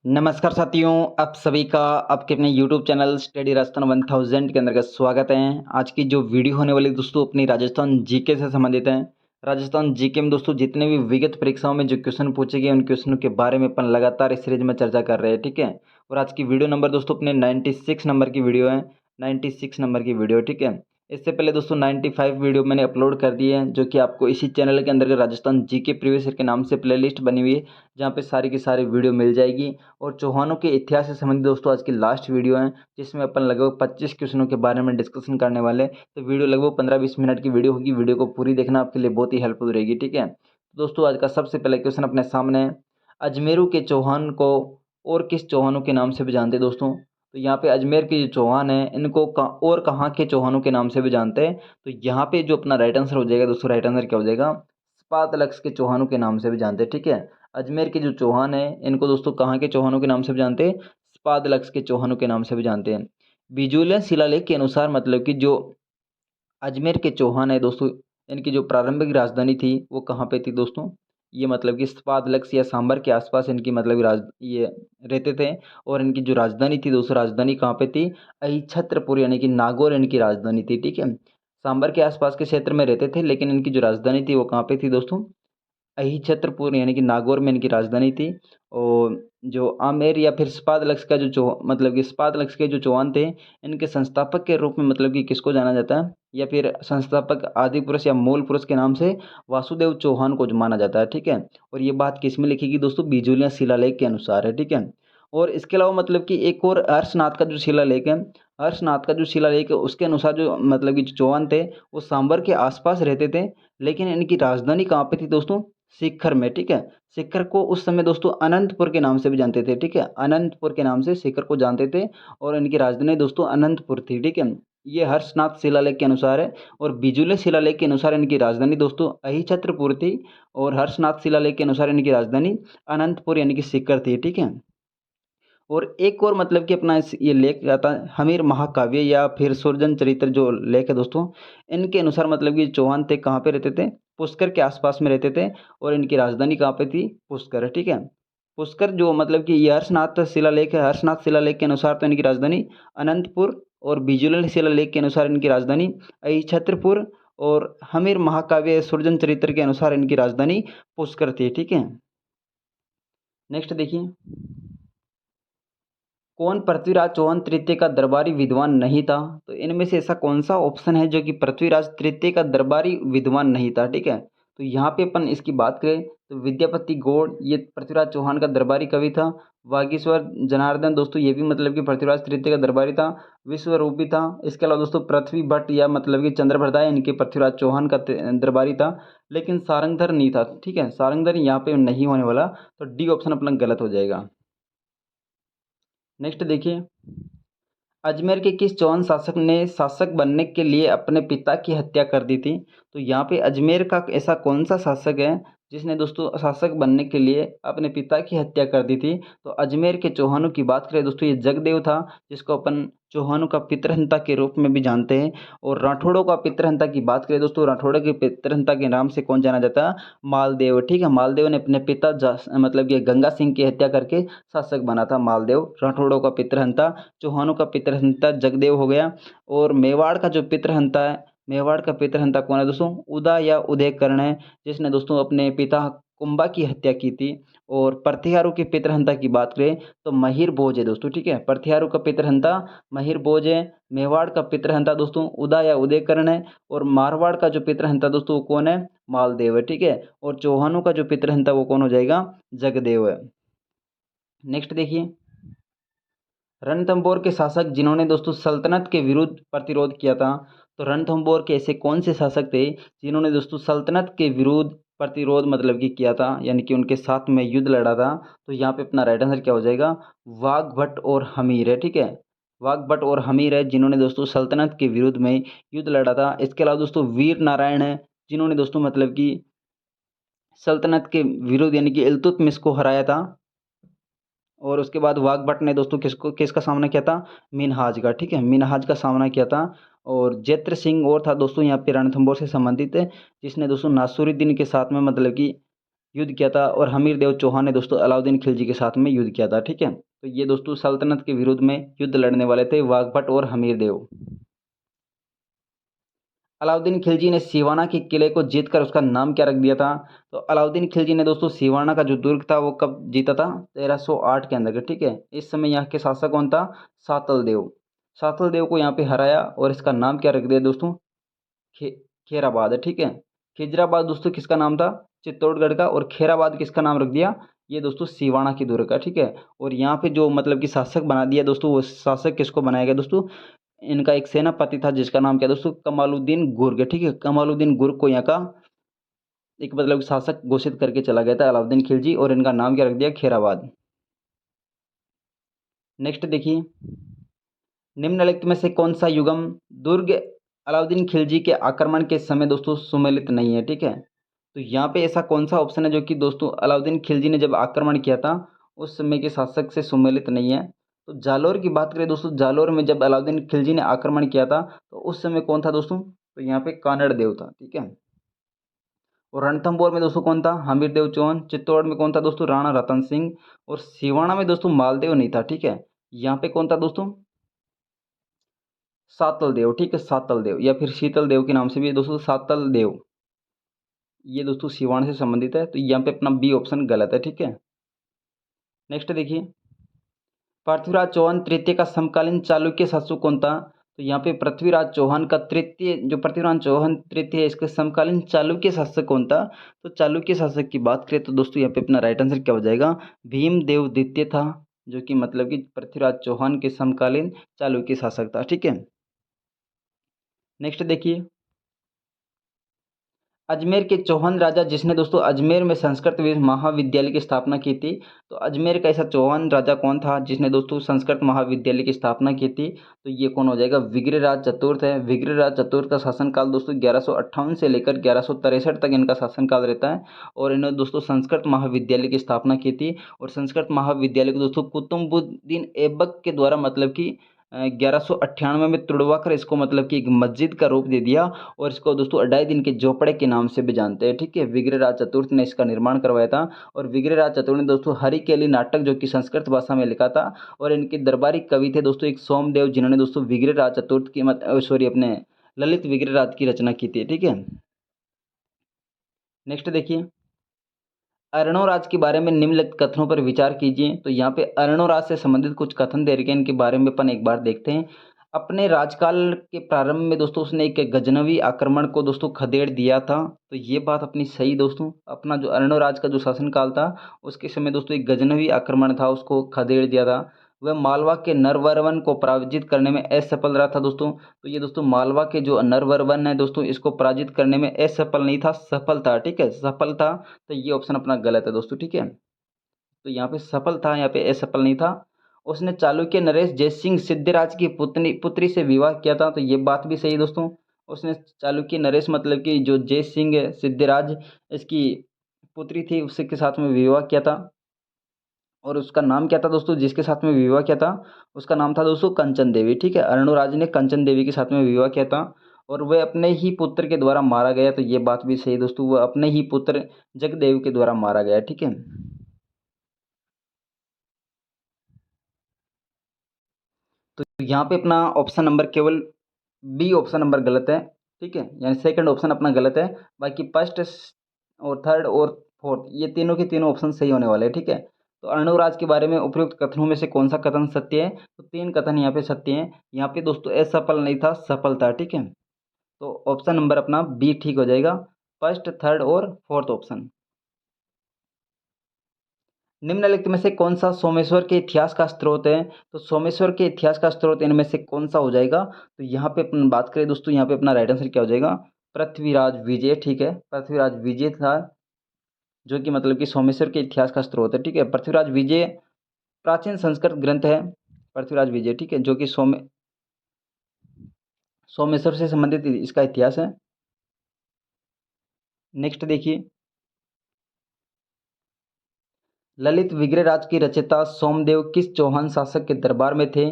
नमस्कार साथियों, आप सभी का आपके अपने यूट्यूब चैनल स्टडी राजस्थान 1000 के अंतर्गत स्वागत है। आज की जो वीडियो होने वाली दोस्तों अपनी राजस्थान जीके से संबंधित है। राजस्थान जीके में दोस्तों जितने भी विगत परीक्षाओं में जो क्वेश्चन पूछे गए उन क्वेश्चनों के बारे में अपन लगातार इस सीरीज में चर्चा कर रहे हैं, ठीक है। और आज की वीडियो नंबर दोस्तों अपने 96 नंबर की वीडियो है, 96 नंबर की वीडियो, ठीक है। इससे पहले दोस्तों 95 वीडियो मैंने अपलोड कर दी है, जो कि आपको इसी चैनल के अंदर राजस्थान जीके प्रीवियस ईयर के नाम से प्लेलिस्ट बनी हुई है, जहाँ पे सारी की सारी वीडियो मिल जाएगी। और चौहानों के इतिहास से संबंधित दोस्तों आज की लास्ट वीडियो है, जिसमें अपन लगभग 25 क्वेश्चनों के बारे में डिस्कशन करने वाले। तो वीडियो लगभग 15-20 मिनट की वीडियो होगी। वीडियो को पूरी देखना आपके लिए बहुत ही हेल्पफुल रहेगी, ठीक है। तो दोस्तों आज का सबसे पहले क्वेश्चन अपने सामने है, अजमेरू के चौहान को और किस चौहानों के नाम से भी जानते हैं दोस्तों। तो यहाँ पे अजमेर के जो चौहान है इनको और कहाँ के चौहानों के नाम से भी जानते हैं। तो यहाँ पे जो अपना राइट आंसर हो जाएगा दोस्तों, राइट आंसर क्या हो जाएगा, स्पातलक्स के चौहानों के नाम से भी जानते हैं, ठीक है। अजमेर के जो चौहान है इनको दोस्तों कहाँ के चौहानों के नाम से भी जानते हैं, स्पातलक्स के चौहानों के नाम से भी जानते हैं। बिजूलियन शिलालेख के अनुसार मतलब कि जो अजमेर के चौहान है दोस्तों, इनकी जो प्रारंभिक राजधानी थी वो कहाँ पे थी दोस्तों, ये मतलब कि स्पातलक्स या सांबर के आसपास इनकी मतलब ये रहते थे। और इनकी जो राजधानी थी दोस्तों, राजधानी कहाँ पे थी, अहिछत्रपुर यानी कि नागौर इनकी राजधानी थी, ठीक है। सांबर के आसपास के क्षेत्र में रहते थे, लेकिन इनकी जो राजधानी थी वो कहाँ पे थी दोस्तों, अहिछत्रपुर यानी कि नागौर में इनकी राजधानी थी। और जो आमेर या फिर स्पातलक्स का जो मतलब कि स्पातलक्स के जो चौहान थे, इनके संस्थापक के रूप में मतलब कि किसको जाना जाता है, या फिर संस्थापक आदि पुरुष या मूल पुरुष के नाम से वासुदेव चौहान को जो माना जाता है, ठीक है। और ये बात किस में लिखी गई दोस्तों, बिजूलिया शिलालेख के अनुसार है, ठीक है। और इसके अलावा मतलब कि एक और हर्षनाथ का जो शिलालेख है, हर्षनाथ का जो शिलालेख है उसके अनुसार जो मतलब कि जो चौहान थे वो सांबर के आसपास रहते थे, लेकिन इनकी राजधानी कहाँ पे थी दोस्तों, शिखर में, ठीक है। शिखर को उस समय दोस्तों अनंतपुर के नाम से भी जानते थे, ठीक है। अनंतपुर के नाम से शिखर को जानते थे और इनकी राजधानी दोस्तों अनंतपुर थी, ठीक है। ये हर्षनाथ शिलालेख के अनुसार है। और बिजुले शिलालेख के अनुसार इनकी राजधानी दोस्तों अहिछत्रपुर थी, और हर्षनाथ शिलालेख के अनुसार इनकी राजधानी अनंतपुर यानी कि शिखर थी, ठीक है। और एक और मतलब कि अपना ये लेख आता है हमीर महाकाव्य या फिर सुरजन चरित्र जो लेख है दोस्तों, इनके अनुसार मतलब कि चौहान थे कहाँ पे रहते थे, पुष्कर के आसपास में रहते थे। और इनकी राजधानी कहाँ पे थी, पुष्कर, ठीक है। पुष्कर जो मतलब कि ये हर्षनाथ शिलालेख है, हर्षनाथ शिलालेख के अनुसार तो इनकी राजधानी अनंतपुर, और बिजुलन शिलालेख के अनुसार इनकी राजधानी अहिछत्रपुर, और हमीर महाकाव्य सुरजन चरित्र के अनुसार इनकी राजधानी पुष्कर थी, ठीक है। नेक्स्ट देखिए, कौन पृथ्वीराज चौहान तृतीय का दरबारी विद्वान नहीं था। तो इनमें से ऐसा कौन सा ऑप्शन है जो कि पृथ्वीराज तृतीय का दरबारी विद्वान नहीं था, ठीक है। तो यहाँ पे अपन इसकी बात करें तो विद्यापति गौड़ ये पृथ्वीराज चौहान का दरबारी कवि था। वागीश्वर जनार्दन दोस्तों ये भी मतलब कि पृथ्वीराज तृतीय का दरबारी था। विश्वरूप भी था। इसके अलावा दोस्तों पृथ्वी भट्ट या मतलब कि चंद्रप्रदाय इनके पृथ्वीराज चौहान का दरबारी था। लेकिन सारंगधर नहीं था, ठीक है। सारंगधर यहाँ पे नहीं होने वाला, तो डी ऑप्शन अपना गलत हो जाएगा। नेक्स्ट देखिए, अजमेर के किस चौहान शासक ने शासक बनने के लिए अपने पिता की हत्या कर दी थी। तो यहाँ पे अजमेर का ऐसा कौन सा शासक है जिसने दोस्तों शासक बनने के लिए अपने पिता की हत्या कर दी थी। तो अजमेर के चौहानों की बात करें दोस्तों, ये जगदेव था, जिसको अपन चौहानों का पितृहंता के रूप में भी जानते हैं। और राठौड़ों का पितृहंता की बात करें दोस्तों, राठौड़ों के पितृहंता के नाम से कौन जाना जाता है, मालदेव, ठीक है। मालदेव ने अपने पिता मतलब कि गंगा सिंह की हत्या करके शासक बना था मालदेव, राठौड़ों का पितृहंता। चौहानों का पितृहंता जगदेव हो गया। और मेवाड़ का जो पितृहंता है, मेवाड़ का पितृहंता कौन है दोस्तों, उदा या उदयकर्ण है, जिसने दोस्तों अपने पिता कुंभा की हत्या की थी। और प्रथियारू के पितृहंता की बात करें तो महिर भोज है दोस्तों, ठीक है। प्रथियारू का पितृहंता महिर भोज है। मेवाड़ का पितृहंता दोस्तों उदा या उदयकर्ण है। और मारवाड़ का जो पितृहंता दोस्तों वो कौन है, मालदेव है, ठीक है। और चौहानों का जो पितृहंता वो कौन हो जाएगा, जगदेव है। नेक्स्ट देखिए, रणथंभौर के शासक जिन्होंने दोस्तों सल्तनत के विरुद्ध प्रतिरोध किया था। तो रणथंभौर के ऐसे कौन से शासक थे जिन्होंने दोस्तों सल्तनत के विरुद्ध प्रतिरोध मतलब कि किया था, यानी कि उनके साथ में युद्ध लड़ा था। तो यहाँ पे अपना राइट आंसर क्या हो जाएगा, वाघभट्ट और हमीर है, ठीक है। वाघभट्ट और हमीर है जिन्होंने दोस्तों सल्तनत के विरुद्ध में युद्ध लड़ा था। इसके अलावा दोस्तों वीर नारायण है, जिन्होंने दोस्तों मतलब कि सल्तनत के विरुद्ध यानी कि इल्तुतमिश को हराया था। और उसके बाद वाघभट्ट ने दोस्तों किसका सामना किया था, मिन्हाज का, ठीक है। मिन्हाज का सामना किया था। और जैत्र सिंह और था दोस्तों यहाँ पे रणथंभौर से संबंधित है, जिसने दोस्तों नासुरुद्दीन के साथ में मतलब कि युद्ध किया था और हमीर देव चौहान ने दोस्तों अलाउद्दीन खिलजी के साथ में युद्ध किया था। ठीक है, तो ये दोस्तों सल्तनत के विरुद्ध में युद्ध लड़ने वाले थे वाघभट और हमीर देव। अलाउद्दीन खिलजी ने सिवाना के किले को जीतकर उसका नाम क्या रख दिया था? तो अलाउद्दीन खिलजी ने दोस्तों सिवाना का जो दुर्ग था वो कब जीता था? 1308 के अंदर। ठीक है, इस समय यहाँ के शासक कौन था? सातल देव। सातल देव को यहाँ पे हराया और इसका नाम क्या रख दिया दोस्तों? खे खेराबाद है। ठीक है, खिजराबाद दोस्तों किसका नाम था? चित्तौड़गढ़ का। और खेराबाद किसका नाम रख दिया? ये दोस्तों सिवाना की दुर्ग का। ठीक है, और यहाँ पे जो मतलब कि शासक बना दिया दोस्तों, वो शासक किसको बनाया गया दोस्तों? इनका एक सेनापति था जिसका नाम क्या दोस्तों? कमालुद्दीन गुर्ग। ठीक है, कमालुद्दीन गुर्ग को यहाँ का एक मतलब शासक घोषित करके चला गया था अलाउद्दीन खिलजी, और इनका नाम क्या रख दिया? खेराबाद। नेक्स्ट देखिए, निम्नलिखित में से कौन सा युगम दुर्ग अलाउद्दीन खिलजी के आक्रमण के समय दोस्तों सुमेलित नहीं है? ठीक है, तो यहाँ पे ऐसा कौन सा ऑप्शन है जो कि दोस्तों अलाउद्दीन खिलजी ने जब आक्रमण किया था उस समय के शासक से सुमेलित नहीं है? तो जालोर की बात करें दोस्तों, जालोर में जब अलाउद्दीन खिलजी ने आक्रमण किया था तो उस समय कौन था दोस्तों? तो यहाँ पे कानड़ देव था। ठीक है, और रणथंभौर में दोस्तों कौन था? हमीर देव चौहान। चित्तौड़ में कौन था दोस्तों? राणा रतन सिंह। और सिवाना में दोस्तों मालदेव नहीं था। ठीक है, यहाँ पे कौन था दोस्तों? सातल देव। ठीक है, सातल देव या फिर शीतल देव के नाम से भी दोस्तों सातल देव, ये दोस्तों सिवान से संबंधित है, तो यहाँ पे अपना बी ऑप्शन गलत है। ठीक है, नेक्स्ट देखिए, पृथ्वीराज चौहान तृतीय का समकालीन चालुक्य शासक कौन था? तो यहाँ पे पृथ्वीराज चौहान का तृतीय, जो पृथ्वीराज चौहान तृतीय है, इसके समकालीन चालुक्य शासक कौन था? तो चालुक्य शासक की बात करें तो दोस्तों यहाँ पे अपना राइट आंसर क्या हो जाएगा? भीमदेव द्वितीय था, जो कि मतलब कि पृथ्वीराज चौहान के समकालीन चालुक्य शासक था। ठीक है, नेक्स्ट देखिए, अजमेर के चौहान राजा जिसने दोस्तों अजमेर में संस्कृत महाविद्यालय की स्थापना की थी, तो अजमेर का ऐसा चौहान राजा कौन था जिसने दोस्तों संस्कृत महाविद्यालय की स्थापना की थी? तो ये कौन हो जाएगा? विग्रहराज चतुर्थ है। विग्रहराज चतुर्थ का शासनकाल दोस्तों 1158 से लेकर 1163 तक इनका शासनकाल रहता है, और इन्होंने दोस्तों संस्कृत महाविद्यालय की स्थापना की थी। और संस्कृत महाविद्यालय को दोस्तों कुतुबुद्दीन ऐबक के द्वारा मतलब कि 1198 में तुड़वाकर इसको मतलब कि एक मस्जिद का रूप दे दिया, और इसको दोस्तों अढ़ाई दिन के झोपड़े के नाम से भी जानते हैं। ठीक है, विग्रहराज चतुर्थ ने इसका निर्माण करवाया था। और विग्रहराज चतुर्थ ने दोस्तों हरिकेली नाटक जो कि संस्कृत भाषा में लिखा था, और इनके दरबारी कवि थे दोस्तों एक सोमदेव, जिन्होंने दोस्तों विग्रहराज चतुर्थ की सॉरी अपने ललित विग्रहराज की रचना की थी। ठीक है, नेक्स्ट देखिए, अर्णोराज के बारे में निम्नलिखित कथनों पर विचार कीजिए। तो यहाँ पे अर्णोराज से संबंधित कुछ कथन दे रखे हैं, इनके बारे में अपन एक बार देखते हैं। अपने राजकाल के प्रारंभ में दोस्तों उसने एक गजनवी आक्रमण को दोस्तों खदेड़ दिया था, तो ये बात अपनी सही दोस्तों। अपना जो अर्णोराज का जो शासनकाल था उसके समय दोस्तों एक गजनवी आक्रमण था, उसको खदेड़ दिया था। वह मालवा के नरवरवन को पराजित करने में असफल रहा था दोस्तों। तो ये दोस्तों मालवा के जो नरवरवन है दोस्तों, इसको पराजित करने में असफल नहीं था, सफल था। ठीक है, सफल था, तो ये ऑप्शन अपना गलत है दोस्तों। ठीक है, तो यहाँ पे सफल था, यहाँ पे असफल नहीं था। उसने चालुक्य नरेश जयसिंह सिद्धिराज की पुत्री पुत्री से विवाह किया था, तो ये बात भी सही है दोस्तों। उसने चालुक्य नरेश मतलब कि जो जय सिंह है सिद्धिराज, इसकी पुत्री थी, उसी के साथ में विवाह किया था। और उसका नाम क्या था दोस्तों जिसके साथ में विवाह किया था? उसका नाम था दोस्तों कंचन देवी। ठीक है, अर्णोराज ने कंचन देवी के साथ में विवाह किया था, और वह अपने ही पुत्र के द्वारा मारा गया, तो ये बात भी सही दोस्तों, वह अपने ही पुत्र जगदेव के द्वारा मारा गया। ठीक है, तो यहाँ पे अपना ऑप्शन नंबर केवल बी ऑप्शन नंबर गलत है। ठीक है, यानी सेकंड ऑप्शन अपना गलत है। बाकी फर्स्ट और थर्ड और फोर्थ ये तीनों के तीनों ऑप्शन सही होने वाले हैं। ठीक है, तो अर्णवराज के बारे में उपयुक्त कथनों में से कौन सा कथन सत्य है? तो तीन कथन यहाँ पे सत्य हैं। यहाँ पे दोस्तों असफल नहीं था, सफल था। ठीक है, तो ऑप्शन नंबर अपना बी ठीक हो जाएगा, फर्स्ट थर्ड और फोर्थ ऑप्शन। निम्नलिखित में से कौन सा सोमेश्वर के इतिहास का स्रोत है? तो सोमेश्वर के इतिहास का स्रोत इनमें से कौन सा हो जाएगा? तो यहाँ पे अपन बात करें दोस्तों, यहाँ पे अपना राइट आंसर क्या हो जाएगा? पृथ्वीराज विजय। ठीक है, पृथ्वीराज विजय था, जो कि मतलब कि सोमेश्वर के इतिहास का स्रोत है। ठीक है, पृथ्वीराज विजय प्राचीन संस्कृत ग्रंथ है, पृथ्वीराज विजय। ठीक है, जो कि सोमेश्वर से संबंधित इसका इतिहास है। नेक्स्ट देखिए, ललित विग्रहराज की रचयिता सोमदेव किस चौहान शासक के दरबार में थे?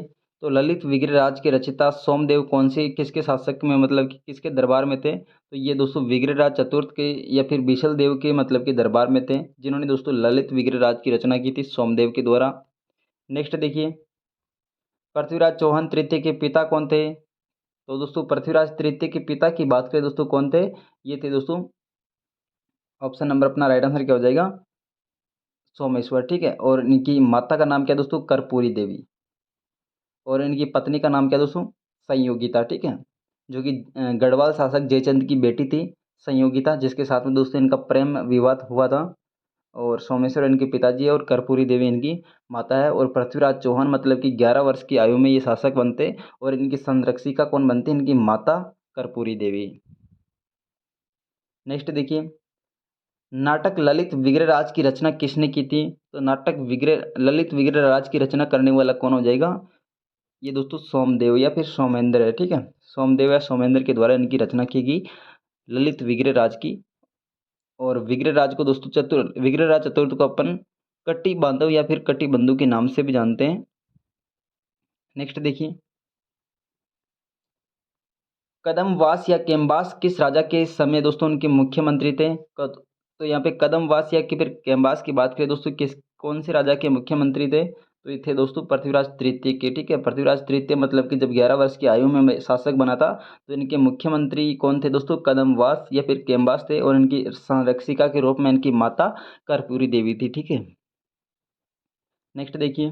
तो ललित विग्रहराज के रचयिता सोमदेव कौन से किसके शासक में मतलब कि किसके दरबार में थे? तो ये दोस्तों विग्रहराज चतुर्थ के या फिर बिशल देव के मतलब कि दरबार में थे, जिन्होंने दोस्तों ललित विग्रहराज की रचना की थी सोमदेव के द्वारा। नेक्स्ट देखिए, पृथ्वीराज चौहान तृतीय के पिता कौन थे? तो दोस्तों पृथ्वीराज तृतीय के पिता की बात करें दोस्तों कौन थे? ये थे दोस्तों, ऑप्शन नंबर अपना राइट आंसर क्या हो जाएगा? सोमेश्वर, ठीक है। और इनकी माता का नाम क्या है दोस्तों? कर्पूरी देवी। और इनकी पत्नी का नाम क्या है दोस्तों? संयोगिता, ठीक है। जो कि गढ़वाल शासक जयचंद की बेटी थी संयोगिता, जिसके साथ में दोस्तों इनका प्रेम विवाद हुआ था। और सोमेश्वर इनके पिताजी है और कर्पूरी देवी इनकी माता है। और पृथ्वीराज चौहान मतलब कि 11 वर्ष की आयु में ये शासक बनते और इनकी संरक्षिका कौन बनती? इनकी माता कर्पूरी देवी। नेक्स्ट देखिए, नाटक ललित विग्रहराज की रचना किसने की थी? तो नाटक ललित विग्रहराज की रचना करने वाला कौन हो जाएगा? ये दोस्तों सोमदेव या फिर सोमेंद्र है, ठीक है। सोमदेव या सोमेंद्र के द्वारा इनकी रचना की गई ललित विग्रहराज की। और विग्रहराज को दोस्तों विग्रहराज चतुर्थ को अपन कट्टी बांधव या फिर कट्टी बंधु के नाम से भी जानते हैं। नेक्स्ट देखिए, कदमवास या केम्बास किस राजा के समय दोस्तों उनके मुख्यमंत्री थे? तो यहाँ पे कदमवास या कि फिर केम्बास की बात करें दोस्तों, किस कौन से राजा के मुख्यमंत्री थे? तो ये थे दोस्तों पृथ्वीराज तृतीय के, ठीक है। पृथ्वीराज तृतीय मतलब कि जब 11 वर्ष की आयु में शासक बना था, तो इनके मुख्यमंत्री कौन थे दोस्तों? कदमवास या फिर केम्बास थे। और इनकी संरक्षिका के रूप में इनकी माता कर्पूरी देवी थी, ठीक है। नेक्स्ट देखिए,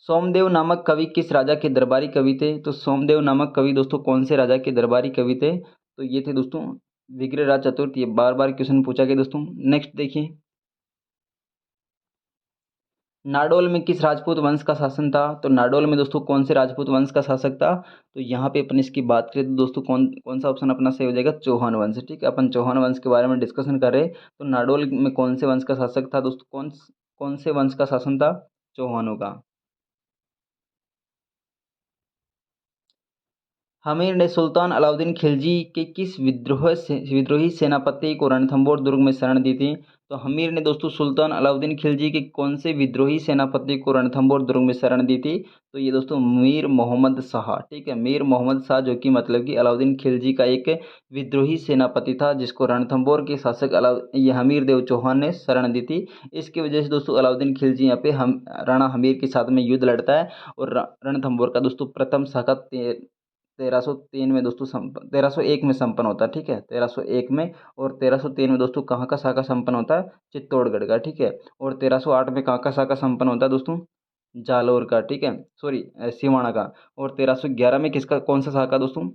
सोमदेव नामक कवि किस राजा के दरबारी कवि थे? तो सोमदेव नामक कवि दोस्तों कौन से राजा के दरबारी कवि थे? तो ये थे दोस्तों विग्रहराज चतुर्थ। ये बार बार क्वेश्चन पूछा गया दोस्तों। नेक्स्ट देखिए, नाडोल में किस राजपूत वंश का शासन था? तो नाडोल में दोस्तों कौन से राजपूत वंश का शासक था? तो यहाँ पे अपन इसकी बात करें तो दोस्तों कौन कौन सा ऑप्शन अपना सही हो जाएगा? चौहान वंश, ठीक है। अपन चौहान वंश के बारे में डिस्कशन कर रहे हैं। तो नाडोल में कौन से वंश का शासक था दोस्तों? कौन कौन से वंश का शासन था? चौहानों का। हमीर ने सुल्तान अलाउद्दीन खिलजी के किस विद्रोही सेनापति को रणथंभौर दुर्ग में शरण दी थी? तो हमीर ने दोस्तों सुल्तान अलाउद्दीन खिलजी के कौन से विद्रोही सेनापति को रणथंभौर दुर्ग में शरण दी थी? तो ये दोस्तों मीर मोहम्मद शाह, ठीक है। मीर मोहम्मद शाह, जो कि मतलब कि अलाउद्दीन खिलजी का एक विद्रोही सेनापति था, जिसको रणथंभौर के शासक ये हमीर देव चौहान ने शरण दी थी। इसकी वजह से दोस्तों अलाउद्दीन खिलजी यहाँ पे हम राणा हमीर के साथ में युद्ध लड़ता है। और रणथंभौर का दोस्तों प्रथम शाखा 1303 में दोस्तों 1301 में संपन्न होता है, ठीक है। 1301 में। और 1303 में दोस्तों कहाँ का शाखा संपन्न होता है? चित्तौड़गढ़ का, ठीक है। और 1308 में कहाँ का शाखा संपन्न होता है दोस्तों? जालोर का, ठीक है। सॉरी, सिवाना का। और 1311 में किसका कौन सा शाखा दोस्तों?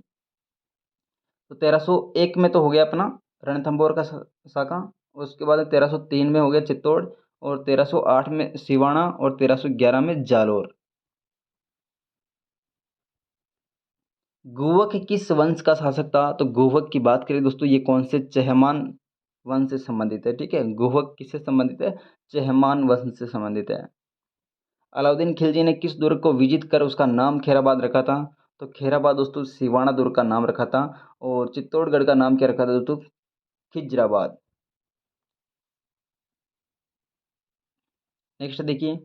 तो 1301 में तो हो गया अपना रणथंभौर का शाखा। उसके बाद 1303 में हो गया चित्तौड़। और 1308 में सिवाना। और 1311 में जालोर। गुवक किस वंश का शासक था? तो गुवक की बात करें दोस्तों, ये कौन से चहमान वंश से संबंधित है, ठीक है। गुवक किससे संबंधित है? चहमान वंश से संबंधित है। अलाउद्दीन खिलजी ने किस दुर्ग को विजित कर उसका नाम खैराबाद रखा था? तो खैराबाद दोस्तों सिवाना दुर्ग का नाम रखा था। और चित्तौड़गढ़ का नाम क्या रखा था दोस्तों? खिजराबाद। नेक्स्ट देखिए,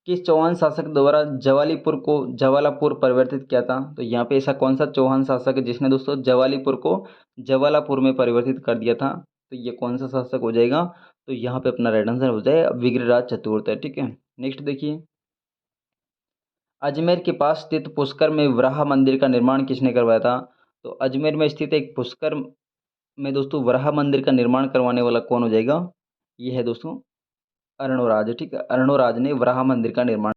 किस चौहान शासक द्वारा जवालापुर परिवर्तित किया था? तो यहाँ पे ऐसा कौन सा चौहान शासक है जिसने दोस्तों जवालीपुर को जवालापुर में परिवर्तित कर दिया था? तो ये कौन सा शासक हो जाएगा? तो यहाँ पे अपना राइट आंसर हो जाए विग्रहराज चतुर्थ है, ठीक है। नेक्स्ट देखिए, अजमेर के पास स्थित पुष्कर में वराह मंदिर का निर्माण किसने करवाया था? तो अजमेर में स्थित एक पुष्कर में दोस्तों वराह मंदिर का निर्माण करवाने वाला कौन हो जाएगा? ये है दोस्तों अरणोराज, ठीक है। अरणोराज ने वराह मंदिर का निर्माण